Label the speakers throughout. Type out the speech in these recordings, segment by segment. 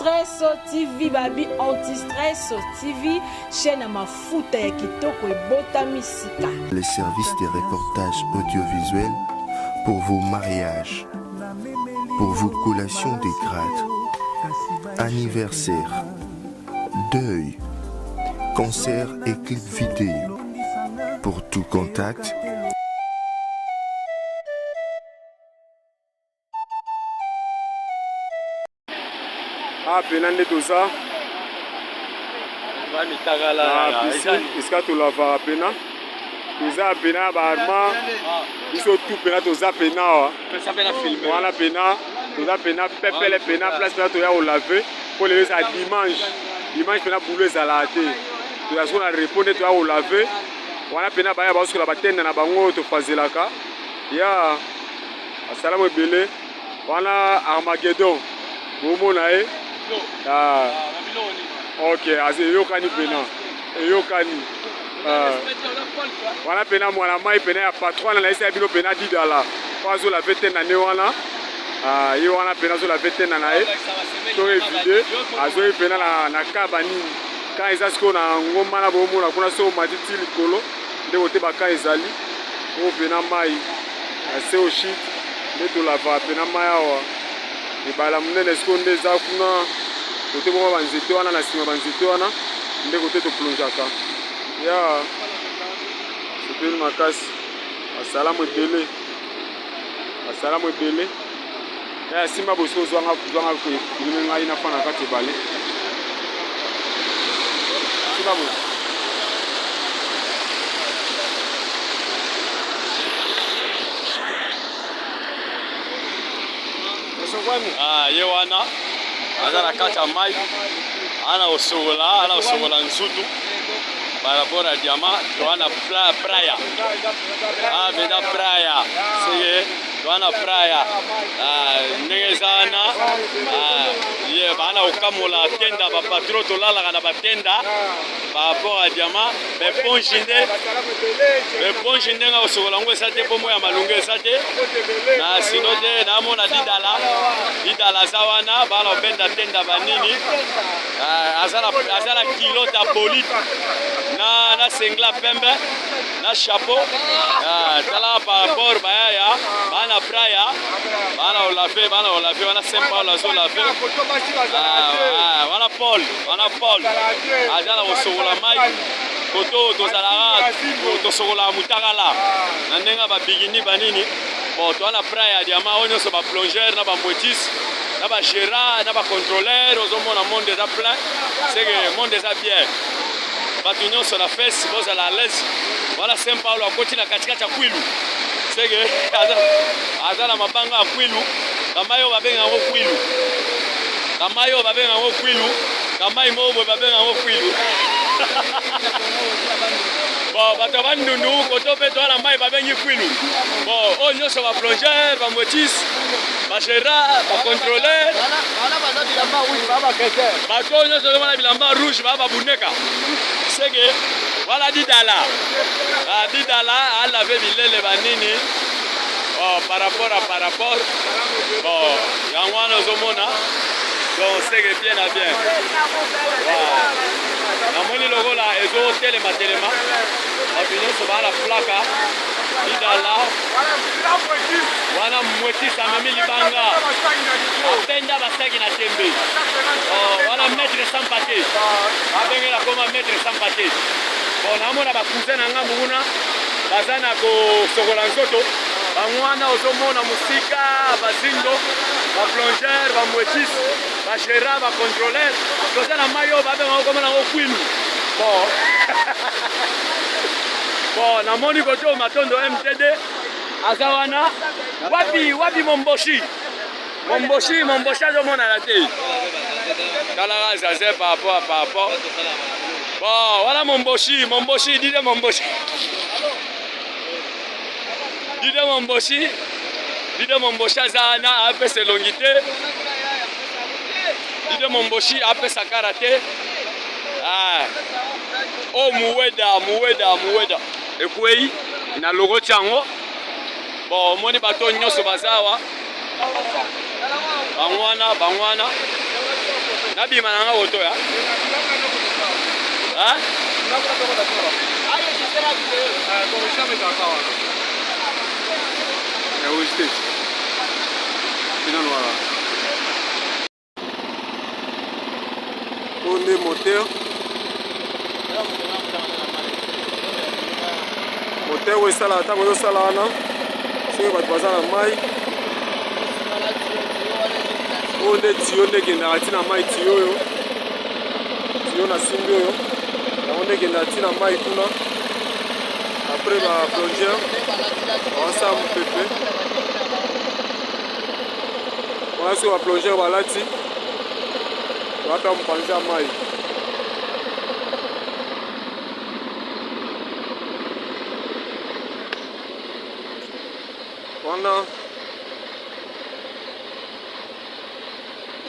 Speaker 1: Anti-stress TV babi anti-stress TV chaîne à mafuta ya kitoko ebota misika.
Speaker 2: Les services de reportages audiovisuels pour vos mariages, pour vos collations de grade, anniversaire, deuil, concert et clip vidéo. Pour tout contact,
Speaker 3: penande toza esika tolava pena toza pena baarma biso tu pena toza pena wana pena toza pena pepele pena place pena toya kolave mpo lelo eza dimanche pena bulu ezala te toza soko na repo nde toya kolave wana pena baya baosokola batenda na bango tofazelaka ya basalamu ebele wana armagedon bomona ye ok eyokani pena eyokani wana pena mwana mai pena ya patron na esa ya bino pena didala po azolave tenda ne wana ye wana pena azolave tenda na ye to evide azoyi pena na kaba nini ka eza sikoyo na ngomba na bomona kuna so matiti likolo nde kote baka ezali oyo pena mai ase oshit nde tolava pena mai awa ebala monene sikoyo nde eza kuna kote moko banzete wana na nsima banzete wana nde kote toplongeaka ya sepeli makasi basalamu ebele ya simba bosi ozwanga filme ngai nafa na kati ebale simba bosi
Speaker 4: ye wana aza na kati ya mai ana osogola nzutu par rapport à diamant toana praia veda praia sege toana praia ndenge eza wana ye bana kokamola tenda bapatro tolalaka na batenda par rapport à diamant bepongi ndenge osogola ngo eza te mpo mo ya malungu eza te na sino te namona didala aza wana bana kobenda tenda banini aza na kilote ya polite na sengla pembe na chapeau tala par rapport bayaya bana praya bana olave wana Saint Paul azolave wana Paul aza na kosokola mai koto tozalaka tosokolaka mutakala na ndenge babigini banini bon towana praya ya diama oyo nyonso baplongeur na bamwetis na bagérant na bacontrôleur ozomona monde eza plein seke monde eza bien bato nyonso na fesi bozala à l'aise wana Saint Paul akoti na katikati ya kwilu seke aza na mabanga ya kwilu kamai oyo babengango kwilu kamai moko boye babengango kwilu bon bato bandundu koto mpe towana mai babengi kwilu bon oyo nyonso baplongeur bamwetis bagérant bacontrôleur bato oyo nyonso ozomona bilamba rouge baa babundeka seke wala didala alave bilele banini par rapport bon yango wana ozomona donc seke bien na bien namoni lokola ezotelema bato nyonso baa na plaka didala wana mwetis amemi libanga apenda basaki na tembe wana maître sans pate abengela koma maître sans pate bon namona bakousin na ngambu kuna baza na kosokola nzoto bango wana ozomona mosika bazindo baplongeur bamwetis bagérant bacontrôleur toza na mai oyo babengako komona yango kwilu bon namoni kote oyo matondo MTD aza wana wapi momboshi azomonana te talaka zaze par rapport bon wana momboshi dide momboshi aza wana apesa elongi te dide momboshi apesa kara te o muweda ekwei na logo tiango bon omoni bato nyonso baza awa bangwana Nabi mananga auto ya. Ah? Ayo jisera video.
Speaker 3: Kwa shamba itakuwa. Ya ujite. Voilà. On est moteur. Moteur où est ça là? T'as vu ça là non? C'est quoi tu vas à la maille? On est tuyau de générateur na maille tuyau yo. Tuyau na simbi yo. On est générateur na maille tout là. Après la plongeur, on s'en fait. On a sur la plongeur balati. On va faire penser à maille. On a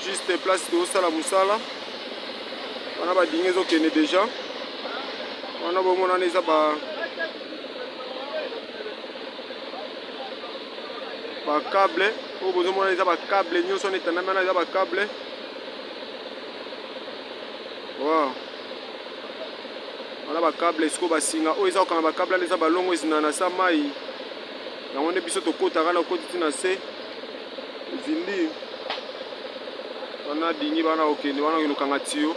Speaker 3: juste place de Osala Moussala. On a pas digné zo kene déjà. On a bon on a ba câble. Au besoin on a ba câble nyonso on etana mana ba câble. Wow. On a ba câble siko ba singa. O eza okanga ba câble les ba longo ezinana sa mai. Na on biso to kota kana koti na se. Zindi. On a digné bana okende wana okanga tio.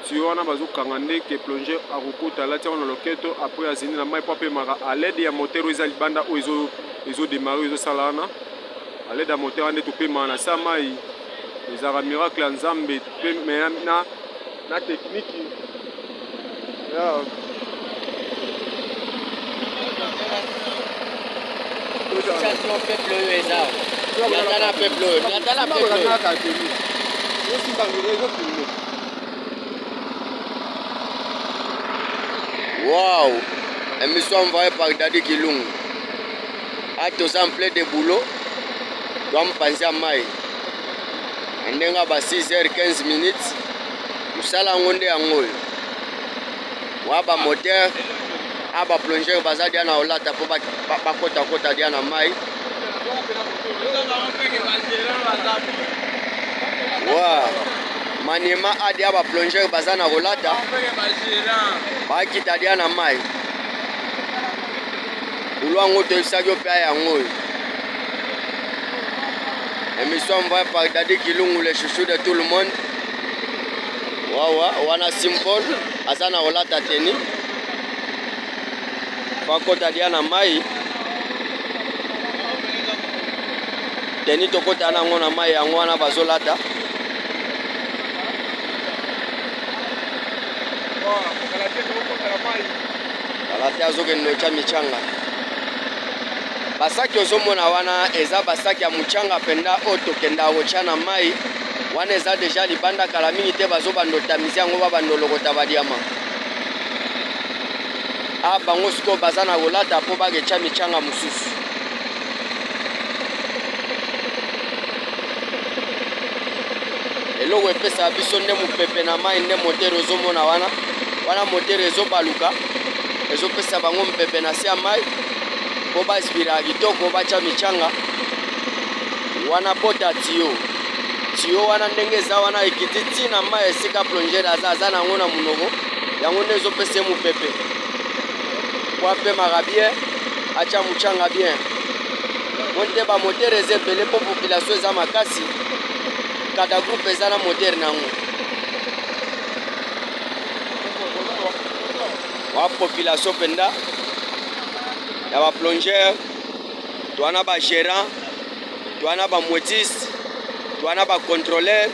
Speaker 3: Tio wana bazo kanga ndeke plonger a kokota la tia on loketo après azindi na mai pape mara à l'aide ya moteur eza libanda o ezo démarrer ezo salana. À l'aide à moteur ande to pe mana sa mai. Les ara miracle en Nzambe pe na technique. Yeah.
Speaker 4: Station peuple eza. Yatala peuple. Yatala peuple. Wow. Émission envoyée par Daddy Kilung. À tous en plein de boulot. Doit me penser à Maï. On est à 6h15 minutes. Nous allons à Ngol. Waba moteur. Aba plonger baza dia na olata po ba kota dia na mai. Wow. Maniema adi aba plonger baza na olata. Ba kita dia na mai. Ulwango to isagyo pe ya ngol. Émission envoyée par Daddy Kilungu, les chouchous de tout le monde. Wawa, wana simple, azana olata teni. Bakota diana mai. Teni tokota na ngona mai yango wana bazolata. Kalate azoke nocha michanga. Basaki ozomona wana eza basaki ya muchanga penda oto kenda ochana mai. Wana eza deja libanda kala mingi te bazobando tamisi yango babando lokota badiama. Bango siko bazana kolata po bagecha michanga mususu. Eloko epesa biso nde mupepe na mai nde moteur ozomona wana moteur ezobaluka ezopesa bango mpepe na se ya mai po baspira kitoko bacha michanga wana bota tio wana ndenge eza wana ekiti na mai esika plonger aza nango na munoko yango nde ezopesa mupepe wape marabie acha muchanga bien monte ba moteur ezebele po population eza makasi kada groupe eza na moteur nango wa population penda ya ba plonger twana ba gérant twana ba motis twana ba contrôleur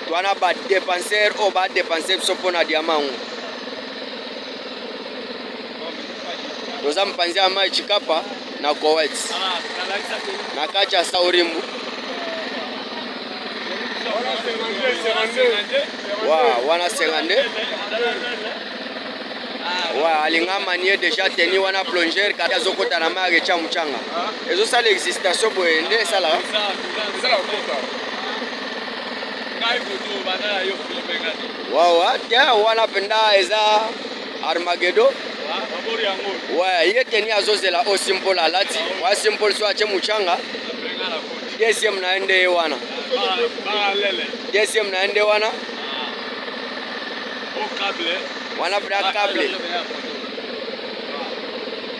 Speaker 4: twana ba dépenser o ba dépenser sopona diamango Rosa mpanzi ya mai chikapa na Kuwait. Na kacha saurimbu. Wana sengande. Alinga manie déjà teni wana plonger kata zokota na mai cha mchanga. Ezo sala existation boende sala. Tia wana penda eza Armageddon. Ouais, il était ni azozela au simple alati, wa simple so ache muchanga. Deuxième na ende wana.
Speaker 5: wana bra câble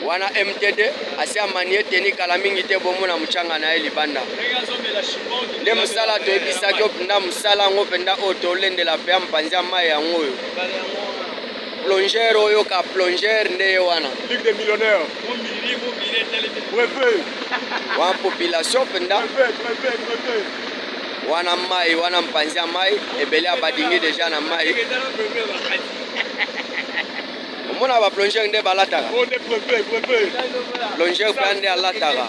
Speaker 5: wana MTD asia manie teni kala mingi te bomona muchanga na libanda le musala to ebisa ko penda musala ngo penda otolendela pe ampanza mai yango yo plongeur oyo ka plongeur nde wana
Speaker 3: Ligue des millionnaires.
Speaker 5: wa population penda wana mai wana mpanza mai ebele abadingi deja na mai mona ba plongeur nde balataka plongeur pe nde alataka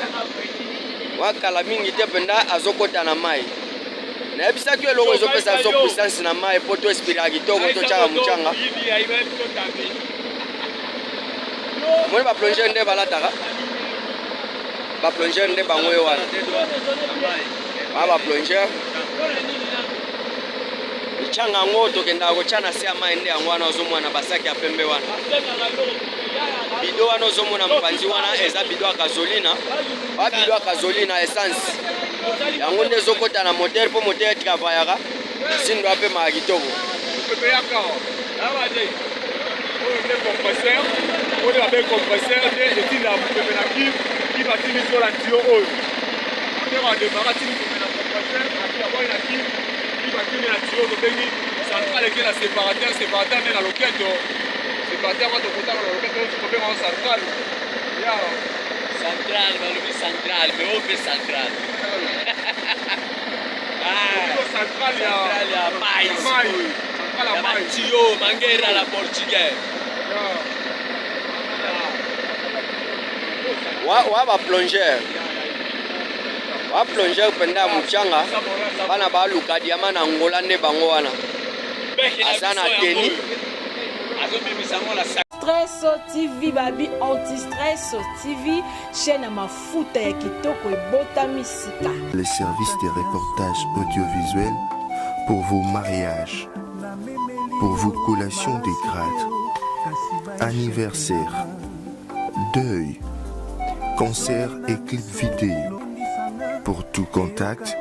Speaker 5: wakala mingi te penda azokota na mai na ebisa ki eloko ezopesa so puissance na mai po to espira kitoko totyaka muchanga moni ba plongeur nde balataka ba plongeur nde bango yo wana ba plongeur changa ngo tokenda kochana se mai nde yango wana ozomona basaki ya pembe wana bido wana ozomona mpanzi wana eza bido ya gasolina ba bido ya gasolina essence yango nde ezokota na moteur po moteur travaillaka sindo ape maka kitoko
Speaker 4: Central, valumi central, mais on fait central.
Speaker 3: Central
Speaker 4: ya mais.
Speaker 3: Central ya mais.
Speaker 4: Tio, mangueira la portugais.
Speaker 5: wa ba plongeur penda muchanga bana baluka diama na ngola nde bango wana asana teni
Speaker 1: Stresso TV babi anti-stress TV chaîne ya mafuta ya kitoko ebotami sika.
Speaker 2: Les services de reportages audiovisuels pour vos mariages, pour vos collations des grades, anniversaires, deuil, concerts et clips vidéo. Pour tout contact,